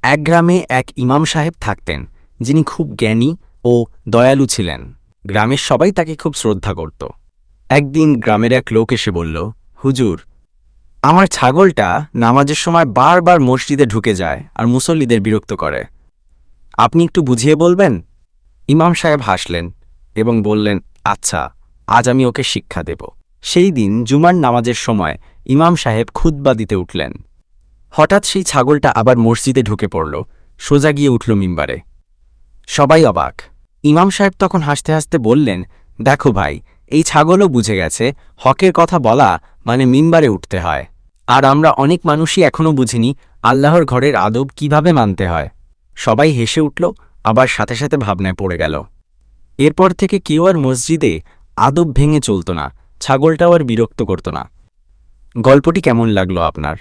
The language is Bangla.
এক গ্রামে এক ইমাম সাহেব থাকতেন, যিনি খুব জ্ঞানী ও দয়ালু ছিলেন। গ্রামের সবাই তাকে খুব শ্রদ্ধা করত। একদিন গ্রামের এক লোক এসে বলল, হুজুর, আমার ছাগলটা নামাজের সময় বারবার মসজিদে ঢুকে যায় আর মুসল্লিদের বিরক্ত করে। আপনি একটু বুঝিয়ে বলবেন? ইমাম সাহেব হাসলেন এবং বললেন, আচ্ছা, আজ আমি ওকে শিক্ষা দেব। সেই দিন জুমার নামাজের সময় ইমাম সাহেব খুতবা দিতে উঠলেন। হঠাৎ সেই ছাগলটা আবার মসজিদে ঢুকে পড়ল, সোজা গিয়ে উঠল মিম্বারে। সবাই অবাক। ইমাম সাহেব তখন হাসতে হাসতে বললেন, দেখো ভাই, এই ছাগলও বুঝে গেছে হকের কথা বলা মানে মিম্বারে উঠতে হয়। আর আমরা অনেক মানুষই এখনও বুঝিনি আল্লাহর ঘরের আদব কিভাবে মানতে হয়। সবাই হেসে উঠল, আবার সাথে সাথে ভাবনায় পড়ে গেল। এরপর থেকে কেউ আর মসজিদে আদব ভেঙে চলত না, ছাগলটাও আর বিরক্ত করত না। গল্পটি কেমন লাগলো আপনার?